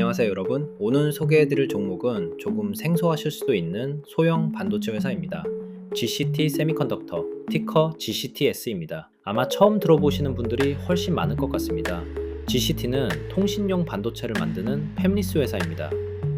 안녕하세요 여러분. 오늘 소개해드릴 종목은 조금 생소하실 수도 있는 소형 반도체 회사입니다. GCT 세미컨덕터, 티커 GCTS입니다. 아마 처음 들어보시는 분들이 훨씬 많을 것 같습니다. GCT는 통신용 반도체를 만드는 팹리스 회사입니다.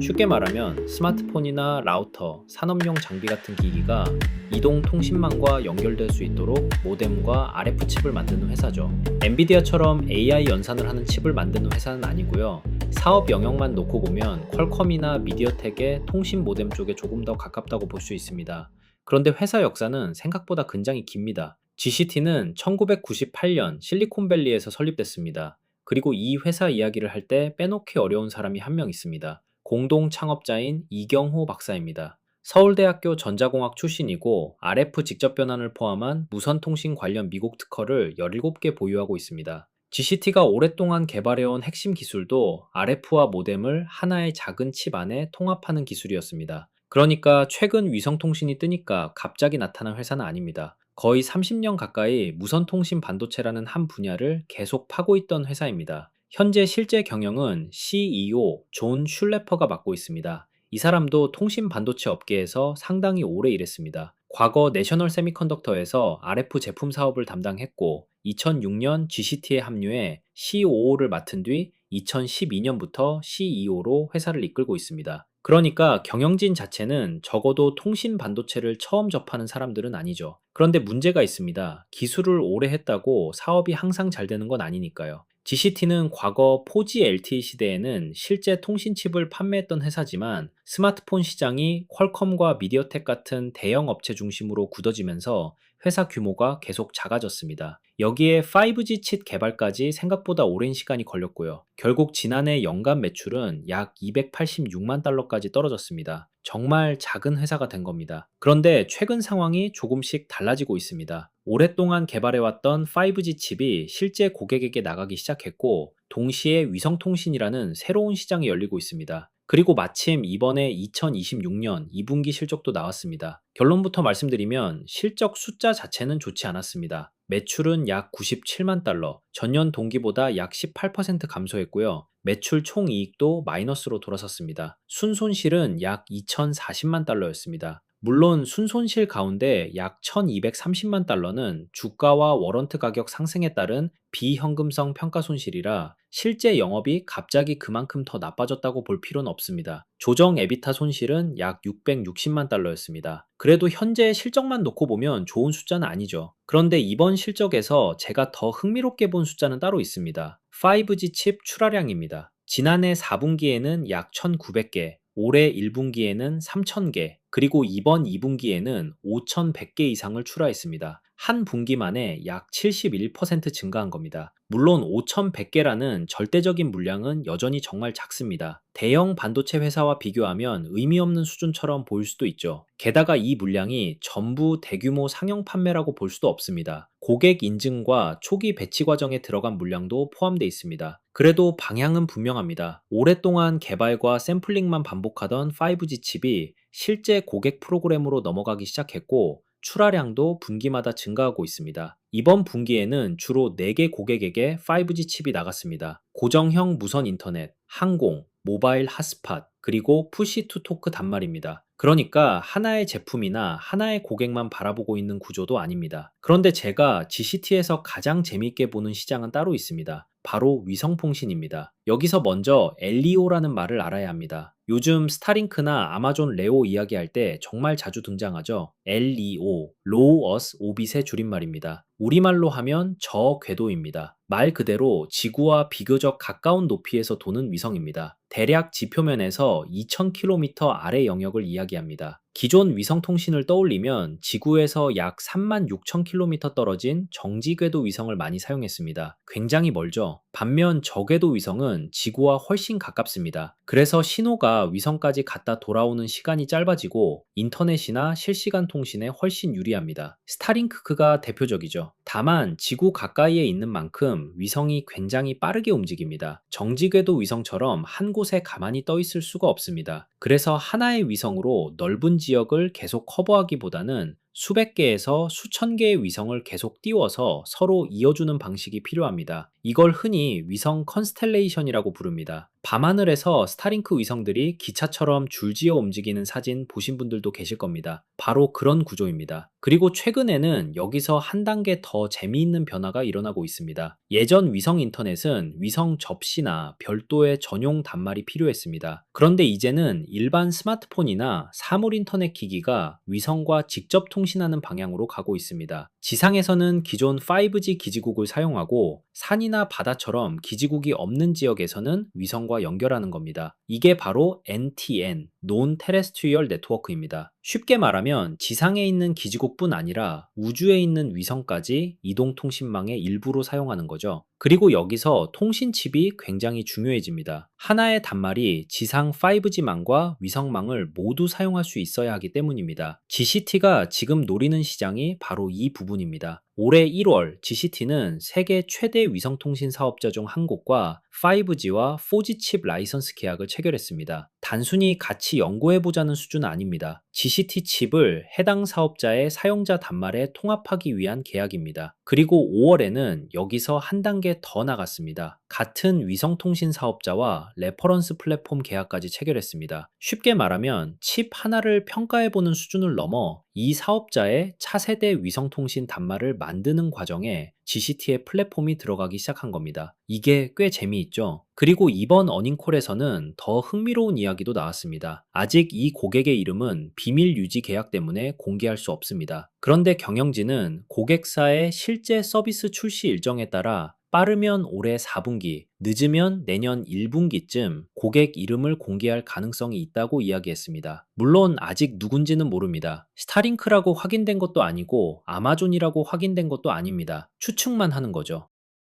쉽게 말하면 스마트폰이나 라우터, 산업용 장비 같은 기기가 이동 통신망과 연결될 수 있도록 모뎀과 RF 칩을 만드는 회사죠. 엔비디아처럼 AI 연산을 하는 칩을 만드는 회사는 아니고요. 사업 영역만 놓고 보면 퀄컴이나 미디어텍의 통신 모뎀 쪽에 조금 더 가깝다고 볼 수 있습니다. 그런데 회사 역사는 생각보다 굉장히 깁니다. GCT는 1998년 실리콘밸리에서 설립됐습니다. 그리고 이 회사 이야기를 할 때 빼놓기 어려운 사람이 한 명 있습니다. 공동 창업자인 이경호 박사입니다. 서울대학교 전자공학 출신이고 RF 직접 변환을 포함한 무선통신 관련 미국 특허를 17개 보유하고 있습니다. GCT가 오랫동안 개발해온 핵심 기술도 RF와 모뎀을 하나의 작은 칩 안에 통합하는 기술이었습니다. 그러니까 최근 위성통신이 뜨니까 갑자기 나타난 회사는 아닙니다. 거의 30년 가까이 무선통신 반도체라는 한 분야를 계속 파고 있던 회사입니다. 현재 실제 경영은 CEO 존 슐레퍼가 맡고 있습니다. 이 사람도 통신 반도체 업계에서 상당히 오래 일했습니다. 과거 내셔널 세미컨덕터에서 RF 제품 사업을 담당했고 2006년 GCT에 합류해 COO를 맡은 뒤 2012년부터 CEO로 회사를 이끌고 있습니다. 그러니까 경영진 자체는 적어도 통신 반도체를 처음 접하는 사람들은 아니죠. 그런데 문제가 있습니다. 기술을 오래 했다고 사업이 항상 잘 되는 건 아니니까요. GCT는 과거 4G LTE 시대에는 실제 통신칩을 판매했던 회사지만 스마트폰 시장이 퀄컴과 미디어텍 같은 대형 업체 중심으로 굳어지면서 회사 규모가 계속 작아졌습니다. 여기에 5G 칩 개발까지 생각보다 오랜 시간이 걸렸고요. 결국 지난해 연간 매출은 약 286만 달러까지 떨어졌습니다. 정말 작은 회사가 된 겁니다. 그런데 최근 상황이 조금씩 달라지고 있습니다. 오랫동안 개발해왔던 5G 칩이 실제 고객에게 나가기 시작했고, 동시에 위성통신이라는 새로운 시장이 열리고 있습니다. 그리고 마침 이번에 2026년 2분기 실적도 나왔습니다. 결론부터 말씀드리면 실적 숫자 자체는 좋지 않았습니다. 매출은 약 97만 달러, 전년 동기보다 약 18% 감소했고요. 매출 총이익도 마이너스로 돌아섰습니다. 순손실은 약 2,040만 달러였습니다. 물론 순손실 가운데 약 1,230만 달러는 주가와 워런트 가격 상승에 따른 비현금성 평가 손실이라 실제 영업이 갑자기 그만큼 더 나빠졌다고 볼 필요는 없습니다. 조정 에비타 손실은 약 660만 달러였습니다. 그래도 현재 실적만 놓고 보면 좋은 숫자는 아니죠. 그런데 이번 실적에서 제가 더 흥미롭게 본 숫자는 따로 있습니다. 5G 칩 출하량입니다. 지난해 4분기에는 약 1,900개, 올해 1분기에는 3,000개, 그리고 이번 2분기에는 5,100개 이상을 출하했습니다. 한 분기 만에 약 71% 증가한 겁니다. 물론 5,100개라는 절대적인 물량은 여전히 정말 작습니다. 대형 반도체 회사와 비교하면 의미 없는 수준처럼 보일 수도 있죠. 게다가 이 물량이 전부 대규모 상용 판매라고 볼 수도 없습니다. 고객 인증과 초기 배치 과정에 들어간 물량도 포함되어 있습니다. 그래도 방향은 분명합니다. 오랫동안 개발과 샘플링만 반복하던 5G 칩이 실제 고객 프로그램으로 넘어가기 시작했고 출하량도 분기마다 증가하고 있습니다. 이번 분기에는 주로 4개 고객에게 5G 칩이 나갔습니다. 고정형 무선 인터넷, 항공, 모바일 핫스팟, 그리고 푸시 투 토크 단말입니다. 그러니까 하나의 제품이나 하나의 고객만 바라보고 있는 구조도 아닙니다. 그런데 제가 GCT에서 가장 재미있게 보는 시장은 따로 있습니다. 바로 위성통신입니다. 여기서 먼저 LEO라는 말을 알아야 합니다. 요즘 스타링크나 아마존 레오 이야기할 때 정말 자주 등장하죠. LEO, Low Earth Orbit의 줄임말입니다. 우리말로 하면 저궤도입니다. 말 그대로 지구와 비교적 가까운 높이에서 도는 위성입니다. 대략 지표면에서 2,000km 아래 영역을 이야기합니다. 기존 위성통신을 떠올리면 지구에서 약 36,000km 떨어진 정지궤도 위성을 많이 사용했습니다. 굉장히 멀죠. 반면 저궤도 위성은 지구와 훨씬 가깝습니다. 그래서 신호가 위성까지 갔다 돌아오는 시간이 짧아지고 인터넷이나 실시간 통신에 훨씬 유리합니다. 스타링크가 대표적이죠. 다만 지구 가까이에 있는 만큼 위성이 굉장히 빠르게 움직입니다. 정지궤도 위성처럼 한 곳에 가만히 떠 있을 수가 없습니다. 그래서 하나의 위성으로 넓은 지역을 계속 커버하기보다는 수백 개에서 수천 개의 위성을 계속 띄워서 서로 이어주는 방식이 필요합니다. 이걸 흔히 위성 컨스텔레이션이라고 부릅니다. 밤하늘에서 스타링크 위성들이 기차처럼 줄지어 움직이는 사진 보신 분들도 계실 겁니다. 바로 그런 구조입니다. 그리고 최근에는 여기서 한 단계 더 재미있는 변화가 일어나고 있습니다. 예전 위성 인터넷은 위성 접시나 별도의 전용 단말이 필요했습니다. 그런데 이제는 일반 스마트폰이나 사물 인터넷 기기가 위성과 직접 통신하는 방향으로 가고 있습니다. 지상에서는 기존 5G 기지국을 사용하고 산이나 바다처럼 기지국이 없는 지역에서는 위성과 연결하는 겁니다. 이게 바로 NTN, Non-Terrestrial Network입니다. 쉽게 말하면 지상에 있는 기지국뿐 아니라 우주에 있는 위성까지 이동통신망의 일부로 사용하는 거죠. 그리고 여기서 통신칩이 굉장히 중요해집니다. 하나의 단말이 지상 5G망과 위성망을 모두 사용할 수 있어야 하기 때문입니다. GCT가 지금 노리는 시장이 바로 이 부분입니다. 올해 1월 GCT는 세계 최대 위성통신 사업자 중 한 곳과 5G와 4G 칩 라이선스 계약을 체결했습니다. 단순히 같이 연구해보자는 수준은 아닙니다. GCT 칩을 해당 사업자의 사용자 단말에 통합하기 위한 계약입니다. 그리고 5월에는 여기서 한 단계 더 나갔습니다. 같은 위성통신 사업자와 레퍼런스 플랫폼 계약까지 체결했습니다. 쉽게 말하면 칩 하나를 평가해보는 수준을 넘어 이 사업자의 차세대 위성통신 단말을 만드는 과정에 GCT의 플랫폼이 들어가기 시작한 겁니다. 이게 꽤 재미있죠? 그리고 이번 어닝콜에서는 더 흥미로운 이야기도 나왔습니다. 아직 이 고객의 이름은 비밀 유지 계약 때문에 공개할 수 없습니다. 그런데 경영진은 고객사의 실제 서비스 출시 일정에 따라 빠르면 올해 4분기, 늦으면 내년 1분기쯤 고객 이름을 공개할 가능성이 있다고 이야기했습니다. 물론 아직 누군지는 모릅니다. 스타링크라고 확인된 것도 아니고 아마존이라고 확인된 것도 아닙니다. 추측만 하는 거죠.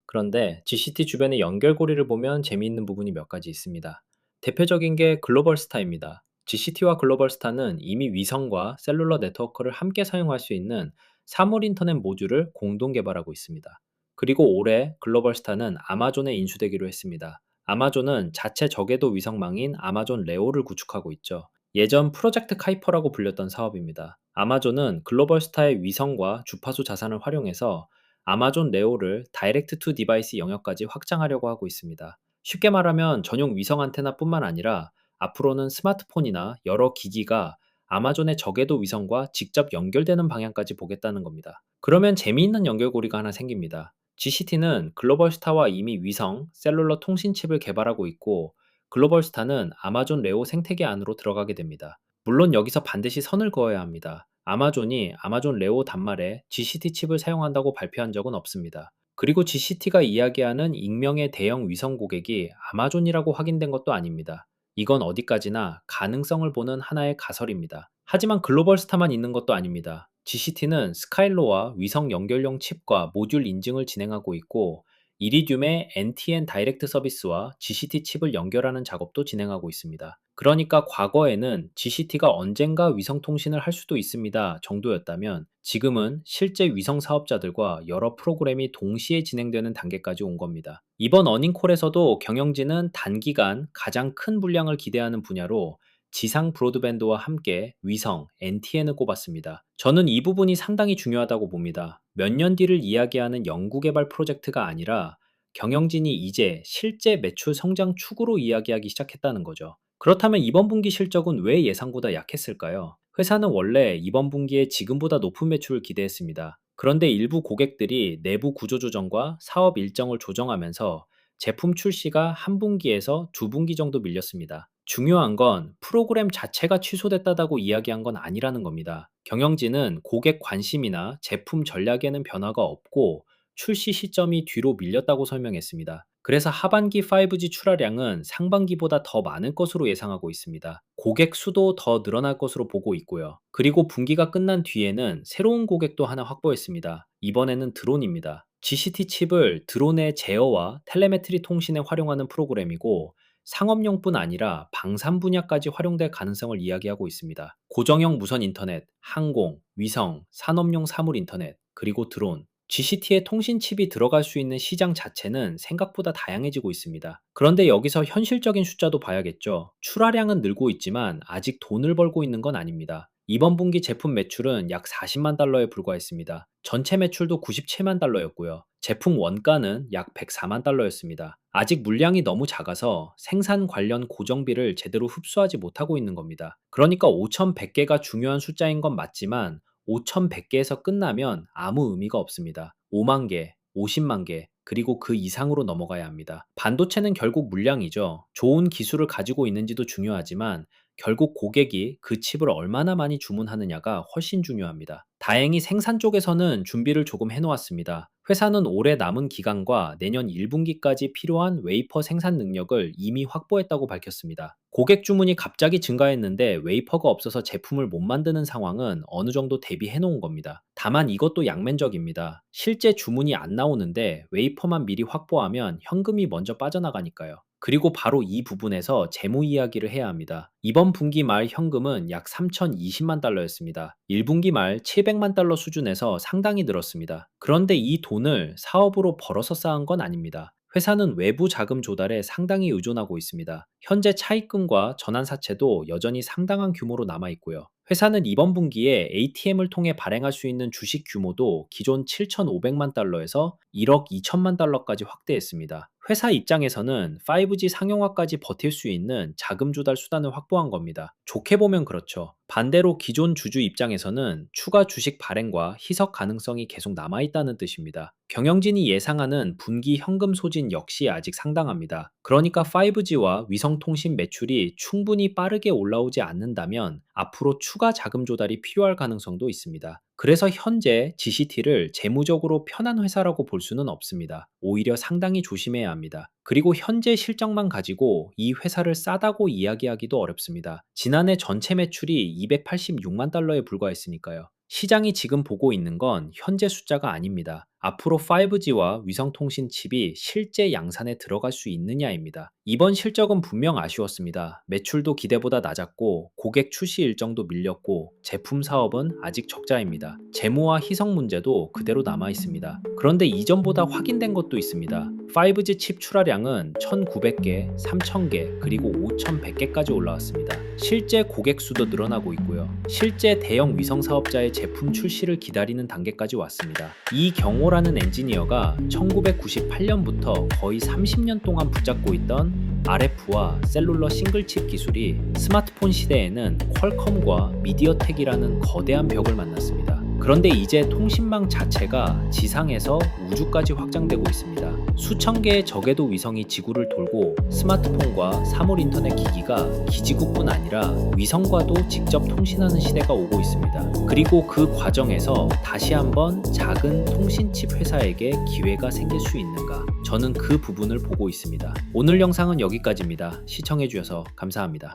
그런데 GCT 주변의 연결고리를 보면 재미있는 부분이 몇 가지 있습니다. 대표적인 게 글로벌스타입니다. GCT와 글로벌스타는 이미 위성과 셀룰러 네트워크를 함께 사용할 수 있는 사물 인터넷 모듈을 공동 개발하고 있습니다. 그리고 올해 글로벌스타는 아마존에 인수되기로 했습니다. 아마존은 자체 저궤도 위성망인 아마존 레오를 구축하고 있죠. 예전 프로젝트 카이퍼라고 불렸던 사업입니다. 아마존은 글로벌스타의 위성과 주파수 자산을 활용해서 아마존 레오를 다이렉트 투 디바이스 영역까지 확장하려고 하고 있습니다. 쉽게 말하면 전용 위성 안테나뿐만 아니라 앞으로는 스마트폰이나 여러 기기가 아마존의 저궤도 위성과 직접 연결되는 방향까지 보겠다는 겁니다. 그러면 재미있는 연결고리가 하나 생깁니다. GCT는 글로벌스타와 이미 위성, 셀룰러 통신칩을 개발하고 있고 글로벌스타는 아마존 레오 생태계 안으로 들어가게 됩니다. 물론 여기서 반드시 선을 그어야 합니다. 아마존이 아마존 레오 단말에 GCT 칩을 사용한다고 발표한 적은 없습니다. 그리고 GCT가 이야기하는 익명의 대형 위성 고객이 아마존이라고 확인된 것도 아닙니다. 이건 어디까지나 가능성을 보는 하나의 가설입니다. 하지만 글로벌 스타만 있는 것도 아닙니다. GCT는 스카일로와 위성 연결용 칩과 모듈 인증을 진행하고 있고 이리듐의 NTN 다이렉트 서비스와 GCT 칩을 연결하는 작업도 진행하고 있습니다. 그러니까 과거에는 GCT가 언젠가 위성 통신을 할 수도 있습니다 정도였다면 지금은 실제 위성 사업자들과 여러 프로그램이 동시에 진행되는 단계까지 온 겁니다. 이번 어닝콜에서도 경영진은 단기간 가장 큰 분량을 기대하는 분야로 지상 브로드밴드와 함께 위성, NTN을 꼽았습니다. 저는 이 부분이 상당히 중요하다고 봅니다. 몇 년 뒤를 이야기하는 연구개발 프로젝트가 아니라 경영진이 이제 실제 매출 성장 축으로 이야기하기 시작했다는 거죠. 그렇다면 이번 분기 실적은 왜 예상보다 약했을까요? 회사는 원래 이번 분기에 지금보다 높은 매출을 기대했습니다. 그런데 일부 고객들이 내부 구조 조정과 사업 일정을 조정하면서 제품 출시가 한 분기에서 두 분기 정도 밀렸습니다. 중요한 건 프로그램 자체가 취소됐다고 이야기한 건 아니라는 겁니다. 경영진은 고객 관심이나 제품 전략에는 변화가 없고 출시 시점이 뒤로 밀렸다고 설명했습니다. 그래서 하반기 5G 출하량은 상반기보다 더 많을 것으로 예상하고 있습니다. 고객 수도 더 늘어날 것으로 보고 있고요. 그리고 분기가 끝난 뒤에는 새로운 고객도 하나 확보했습니다. 이번에는 드론입니다. GCT 칩을 드론의 제어와 텔레메트리 통신에 활용하는 프로그램이고 상업용뿐 아니라 방산 분야까지 활용될 가능성을 이야기하고 있습니다. 고정형 무선 인터넷, 항공, 위성, 산업용 사물 인터넷, 그리고 드론, GCT의 통신 칩이 들어갈 수 있는 시장 자체는 생각보다 다양해지고 있습니다. 그런데 여기서 현실적인 숫자도 봐야겠죠. 출하량은 늘고 있지만 아직 돈을 벌고 있는 건 아닙니다. 이번 분기 제품 매출은 약 40만 달러에 불과했습니다. 전체 매출도 97만 달러였고요. 제품 원가는 약 104만 달러였습니다. 아직 물량이 너무 작아서 생산 관련 고정비를 제대로 흡수하지 못하고 있는 겁니다. 그러니까 5,100개가 중요한 숫자인 건 맞지만 5,100개에서 끝나면 아무 의미가 없습니다. 5만 개, 50만 개, 그리고 그 이상으로 넘어가야 합니다. 반도체는 결국 물량이죠. 좋은 기술을 가지고 있는지도 중요하지만 결국 고객이 그 칩을 얼마나 많이 주문하느냐가 훨씬 중요합니다. 다행히 생산 쪽에서는 준비를 조금 해놓았습니다. 회사는 올해 남은 기간과 내년 1분기까지 필요한 웨이퍼 생산 능력을 이미 확보했다고 밝혔습니다. 고객 주문이 갑자기 증가했는데 웨이퍼가 없어서 제품을 못 만드는 상황은 어느 정도 대비해 놓은 겁니다. 다만 이것도 양면적입니다. 실제 주문이 안 나오는데 웨이퍼만 미리 확보하면 현금이 먼저 빠져나가니까요. 그리고 바로 이 부분에서 재무 이야기를 해야 합니다. 이번 분기 말 현금은 약 3,020만 달러였습니다. 1분기 말 700만 달러 수준에서 상당히 늘었습니다. 그런데 이 돈을 사업으로 벌어서 쌓은 건 아닙니다. 회사는 외부 자금 조달에 상당히 의존하고 있습니다. 현재 차입금과 전환사채도 여전히 상당한 규모로 남아 있고요. 회사는 이번 분기에 ATM을 통해 발행할 수 있는 주식 규모도 기존 7,500만 달러에서 1억 2천만 달러까지 확대했습니다. 회사 입장에서는 5G 상용화까지 버틸 수 있는 자금 조달 수단을 확보한 겁니다. 좋게 보면 그렇죠. 반대로 기존 주주 입장에서는 추가 주식 발행과 희석 가능성이 계속 남아있다는 뜻입니다. 경영진이 예상하는 분기 현금 소진 역시 아직 상당합니다. 그러니까 5G와 위성통신 매출이 충분히 빠르게 올라오지 않는다면 앞으로 추가 자금 조달이 필요할 가능성도 있습니다. 그래서 현재 GCT를 재무적으로 편한 회사라고 볼 수는 없습니다. 오히려 상당히 조심해야 합니다. 그리고 현재 실적만 가지고 이 회사를 싸다고 이야기하기도 어렵습니다. 지난해 전체 매출이 286만 달러에 불과했으니까요. 시장이 지금 보고 있는 건 현재 숫자가 아닙니다. 앞으로 5G와 위성통신 칩이 실제 양산에 들어갈 수 있느냐입니다. 이번 실적은 분명 아쉬웠습니다. 매출도 기대보다 낮았고 고객 출시 일정도 밀렸고 제품 사업은 아직 적자입니다. 재무와 희석 문제도 그대로 남아 있습니다. 그런데 이전보다 확인된 것도 있습니다. 5G 칩 출하량은 1,900개, 3,000개, 그리고 5,100개까지 올라왔습니다. 실제 고객 수도 늘어나고 있고요. 실제 대형 위성 사업자의 제품 출시를 기다리는 단계까지 왔습니다. 이 경호라는 엔지니어가 1998년부터 거의 30년 동안 붙잡고 있던 RF와 셀룰러 싱글칩 기술이 스마트폰 시대에는 퀄컴과 미디어텍이라는 거대한 벽을 만났습니다. 그런데 이제 통신망 자체가 지상에서 우주까지 확장되고 있습니다. 수천 개의 저궤도 위성이 지구를 돌고 스마트폰과 사물 인터넷 기기가 기지국뿐 아니라 위성과도 직접 통신하는 시대가 오고 있습니다. 그리고 그 과정에서 다시 한번 작은 통신칩 회사에게 기회가 생길 수 있는가? 저는 그 부분을 보고 있습니다. 오늘 영상은 여기까지입니다. 시청해주셔서 감사합니다.